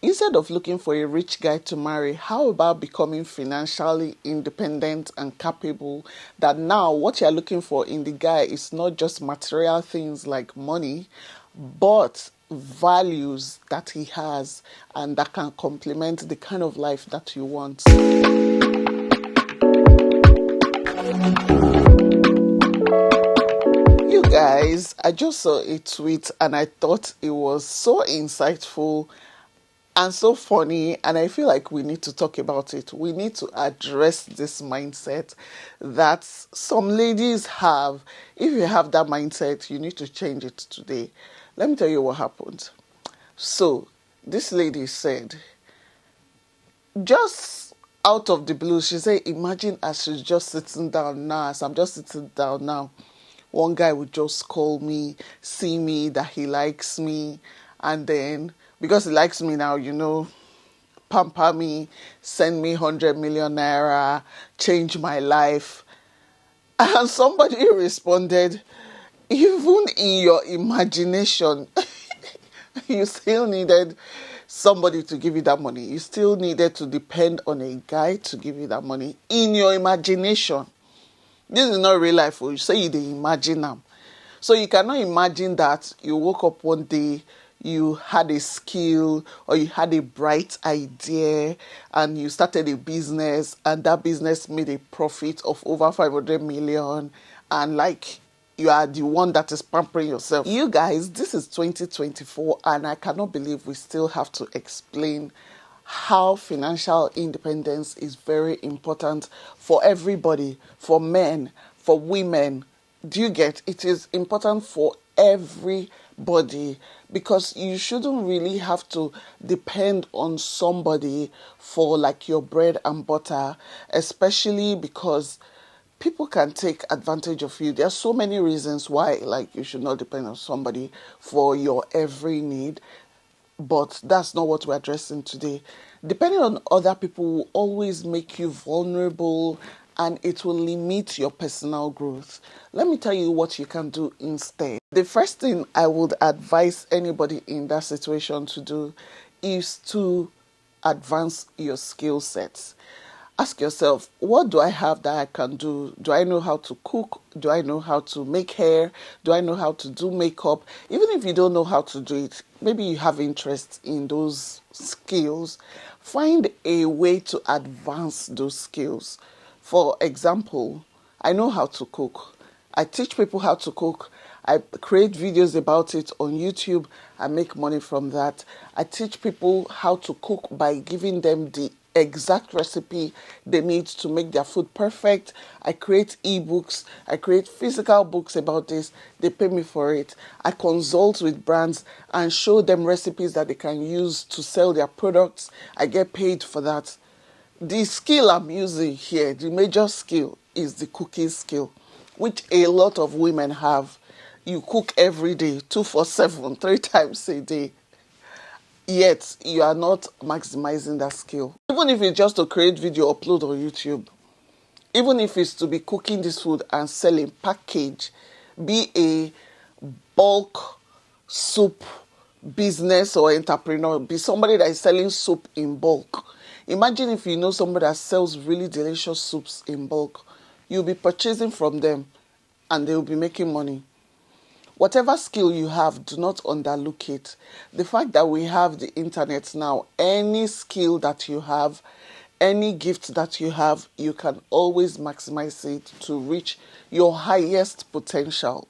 Instead of looking for a rich guy to marry, how about becoming financially independent and capable? That now what you're looking for in the guy is not just material things like money, but values that he has and that can complement the kind of life that you want. You guys, I just saw a tweet and I thought it was so insightful and so funny, and I feel like we need to talk about it. We need to address this mindset that some ladies have. If you have that mindset, you need to change it today. Let me tell you what happened. So this lady said, just out of the blue, she said, imagine as she's just sitting down now, as I'm just sitting down now, one guy would just call me, see me, that he likes me, and then because he likes me now, pamper me, send me 100 million naira, change my life. And somebody responded, even in your imagination, you still needed somebody to give you that money. You still needed to depend on a guy to give you that money in your imagination. This is not real life. You say you dey imagine them. So you cannot imagine that you woke up one day, you had a skill or you had a bright idea and you started a business and that business made a profit of over 500 million and like you are the one that is pampering yourself. You guys, this is 2024 and I cannot believe we still have to explain how financial independence is very important for everybody, for men, for women. Do you get? It is important for everybody because you shouldn't really have to depend on somebody for like your bread and butter, especially because people can take advantage of you. There are so many reasons why like you should not depend on somebody for your every need. But that's not what we're addressing today. Depending on other people will always make you vulnerable and it will limit your personal growth. Let me tell you what you can do instead. The first thing I would advise anybody in that situation to do is to advance your skill sets. Ask yourself, what do I have that I can do? Do I know how to cook? Do I know how to make hair? Do I know how to do makeup? Even if you don't know how to do it, maybe you have interest in those skills, find a way to advance those skills. For example, I know how to cook. I teach people how to cook. I create videos about it on YouTube. I make money from that. I teach people how to cook by giving them the exact recipe they need to make their food perfect. I create ebooks. I create physical books about this. They pay me for it. I consult with brands and show them recipes that they can use to sell their products. I get paid for that. The skill I'm using here, the major skill, is the cooking skill, which a lot of women have. You cook every day, 24/7, 3 times a day. Yet you are not maximizing that skill. Even if it's just to create video, upload on YouTube, even if it's to be cooking this food and selling, package, be a bulk soup business or entrepreneur, be somebody that is selling soup in bulk. Imagine if you know somebody that sells really delicious soups in bulk. You'll be purchasing from them and they'll be making money. Whatever skill you have, do not underlook it. The fact that we have the internet now, any skill that you have, any gift that you have, you can always maximize it to reach your highest potential.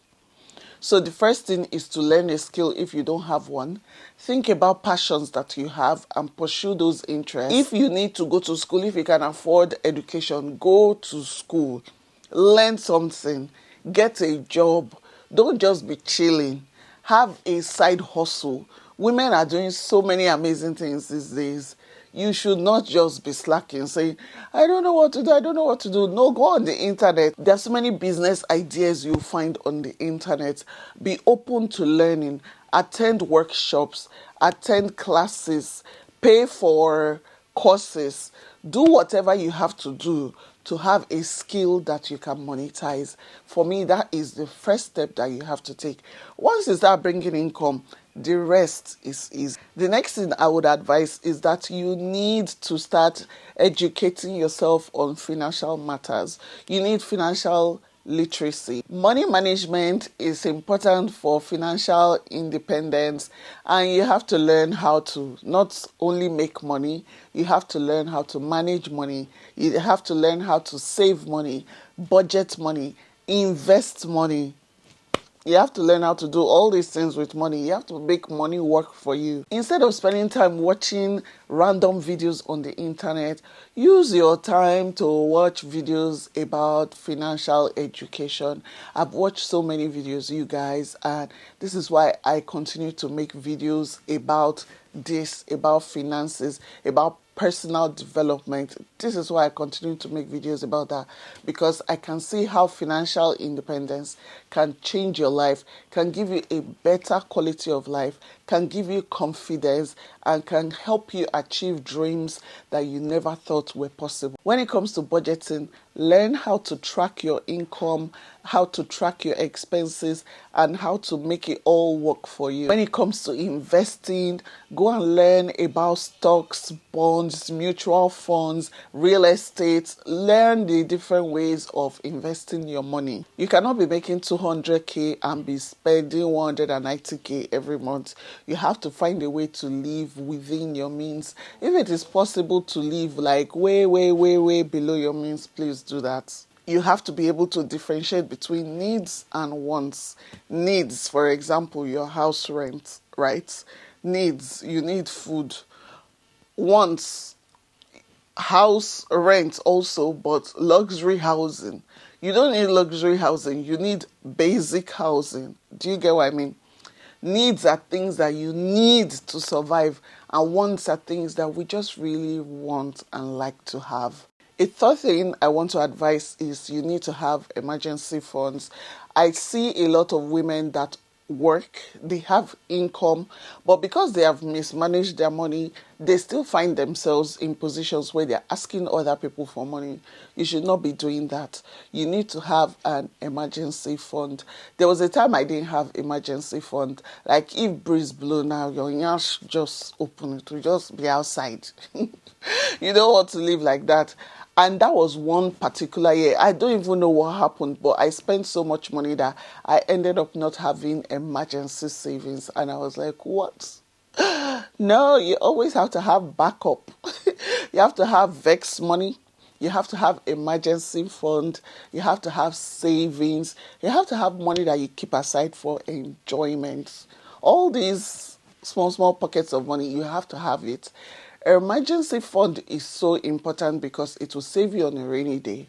So the first thing is to learn a skill if you don't have one. Think about passions that you have and pursue those interests. If you need to go to school, if you can afford education, go to school. Learn something. Get a job. Don't just be chilling. Have a side hustle. Women are doing so many amazing things these days. You should not just be slacking, saying, I don't know what to do, I don't know what to do. No, go on the internet. There's so many business ideas you'll find on the internet. Be open to learning. Attend workshops. Attend classes. Pay for courses. Do whatever you have to do to have a skill that you can monetize. For me, that is the first step that you have to take. Once you start bringing income, The rest is easy. The next thing I would advise is that you need to start educating yourself on financial matters. You need financial literacy. Money management is important for financial independence, and you have to learn how to not only make money, you have to learn how to manage money. You have to learn how to save money, budget money, invest money. You have to learn how to do all these things with money. You have to make money work for you. Instead of spending time watching random videos on the internet, use your time to watch videos about financial education. I've watched so many videos, you guys, and this is why I continue to make videos about this, about finances, about personal development. This is why I continue to make videos about that, because I can see how financial independence can change your life, can give you a better quality of life, can give you confidence, and can help you achieve dreams that you never thought were possible. When it comes to budgeting, learn how to track your income, how to track your expenses, and how to make it all work for you. When it comes to investing, go and learn about stocks, bonds, mutual funds, real estate. Learn the different ways of investing your money. You cannot be making 200k and be spending 190k every month. You have to find a way to live within your means. If it is possible to live like way below your means, please do that. You have to be able to differentiate between needs and wants. Needs, for example, your house rent, right? Needs, you need food. Wants, house rent also, but luxury housing. You don't need luxury housing, you need basic housing. Do you get what I mean? Needs are things that you need to survive, and wants are things that we just really want and like to have. A third thing I want to advise is you need to have emergency funds. I see a lot of women that work, they have income, but because they have mismanaged their money, they still find themselves in positions where they're asking other people for money. You should not be doing that. You need to have an emergency fund. There was a time I didn't have emergency fund. Like if breeze blow now, your nyash just open, it will just be outside. You don't want to live like that. And that was one particular year. I don't even know what happened, but I spent so much money that I ended up not having emergency savings. And I was like, what? No, you always have to have backup. You have to have vex money. You have to have emergency fund. You have to have savings. You have to have money that you keep aside for enjoyment. All these small pockets of money, you have to have it. Emergency fund is so important because it will save you on a rainy day.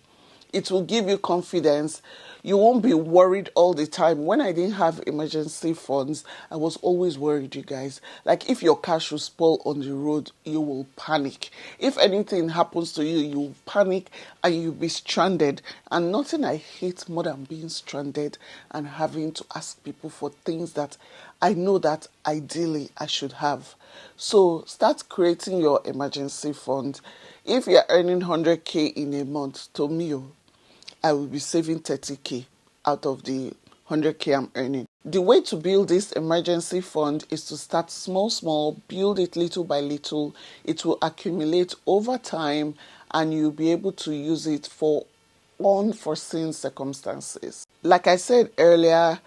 It will give you confidence. You won't be worried all the time. When I didn't have emergency funds, I was always worried, you guys. Like if your car should spoil on the road, you will panic. If anything happens to you, you'll panic and you'll be stranded. And nothing I hate more than being stranded and having to ask people for things that I know that ideally I should have. So start creating your emergency fund. If you're earning 100k in a month, to me, I will be saving 30k out of the 100k I'm earning. The way to build this emergency fund is to start small, build it little by little. It will accumulate over time and you'll be able to use it for unforeseen circumstances. Like I said earlier,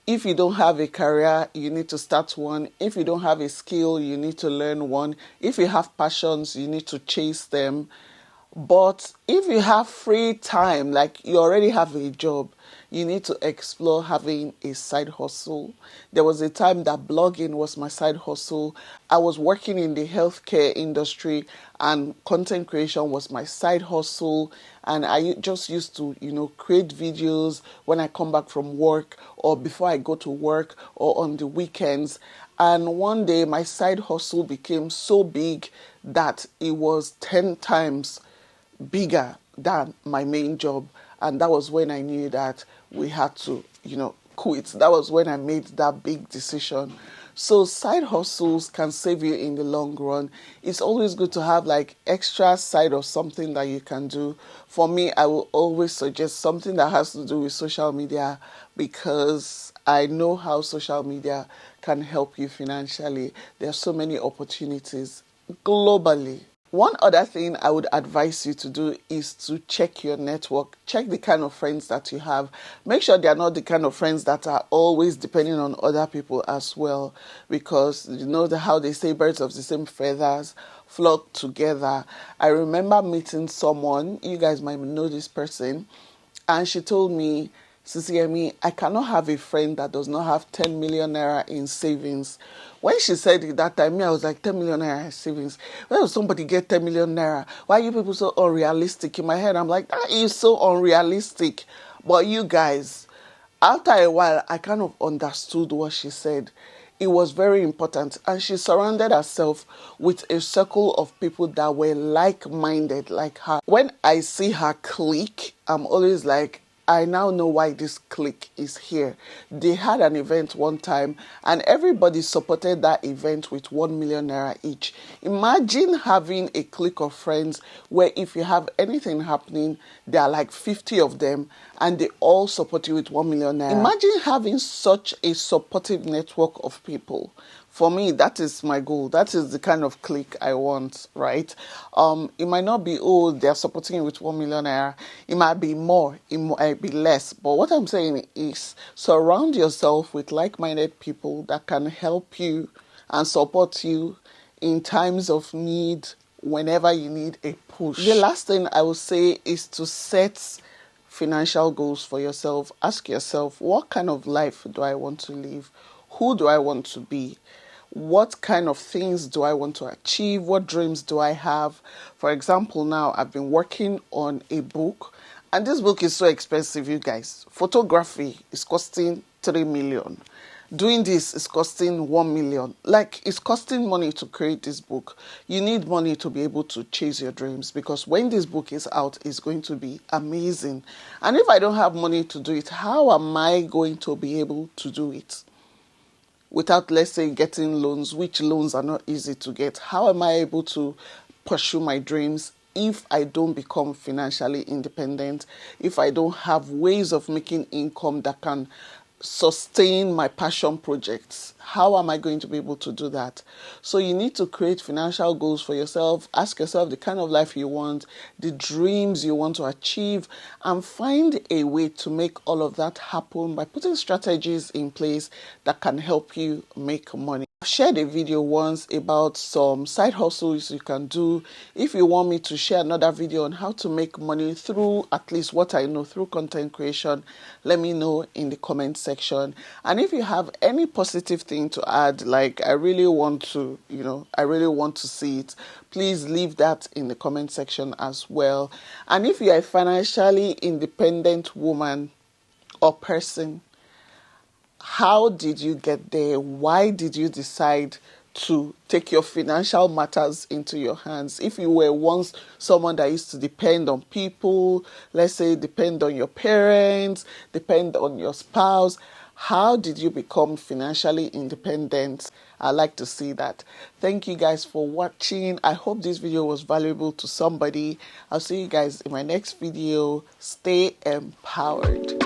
if you don't have a career, you need to start one. If you don't have a skill, you need to learn one. If you have passions, you need to chase them. But if you have free time, like you already have a job, you need to explore having a side hustle. There was a time that blogging was my side hustle. I was working in the healthcare industry and content creation was my side hustle. And I just used to, create videos when I come back from work or before I go to work or on the weekends. And one day my side hustle became so big that it was 10 times bigger than my main job. And that was when I knew that we had to, quit. That was when I made that big decision. So side hustles can save you in the long run. It's always good to have like extra side of something that you can do. For me, I will always suggest something that has to do with social media because I know how social media can help you financially. There are so many opportunities globally. One other thing I would advise you to do is to check your network. Check the kind of friends that you have. Make sure they are not the kind of friends that are always depending on other people as well. Because you know how they say birds of the same feathers flock together. I remember meeting someone, you guys might know this person, and she told me, Sisi, I cannot have a friend that does not have 10 million naira in savings. When she said it that time, I was like, 10 million naira in savings. Where does somebody get 10 million naira? Why are you people so unrealistic? In my head, I'm like, that is so unrealistic. But you guys, after a while, I kind of understood what she said. It was very important. And she surrounded herself with a circle of people that were like-minded like her. When I see her clique, I'm always like, I now know why this clique is here. They had an event one time and everybody supported that event with 1 million naira each. Imagine having a clique of friends where if you have anything happening, there are like 50 of them and they all support you with 1 million naira. Imagine having such a supportive network of people. For me, that is my goal. That is the kind of clique I want, right? It might not be, they're supporting you with 1 million naira. It might be more, it might be less. But what I'm saying is surround yourself with like-minded people that can help you and support you in times of need, whenever you need a push. The last thing I will say is to set financial goals for yourself. Ask yourself, what kind of life do I want to live? Who do I want to be? What kind of things do I want to achieve? What dreams do I have? For example, now I've been working on a book, and this book is so expensive, you guys. Photography is costing 3 million. Doing this is costing 1 million. Like, it's costing money to create this book. You need money to be able to chase your dreams, because when this book is out, it's going to be amazing. And if I don't have money to do it, how am I going to be able to do it? Without, let's say, getting loans, which loans are not easy to get. How am I able to pursue my dreams if I don't become financially independent, if I don't have ways of making income that can sustain my passion projects? How am I going to be able to do that? So you need to create financial goals for yourself. Ask yourself the kind of life you want, the dreams you want to achieve, and find a way to make all of that happen by putting strategies in place that can help you make money. I've shared a video once about some side hustles you can do. If you want me to share another video on how to make money through at least what I know through content creation, let me know in the comment section. And if you have any positive thing to add, like I really want to see it, please leave that in the comment section as well. And if you are a financially independent woman or person, how did you get there? Why did you decide to take your financial matters into your hands? If you were once someone that used to depend on people, let's say depend on your parents, depend on your spouse, how did you become financially independent? I'd like to see that. Thank you guys for watching. I hope this video was valuable to somebody. I'll see you guys in my next video. Stay empowered.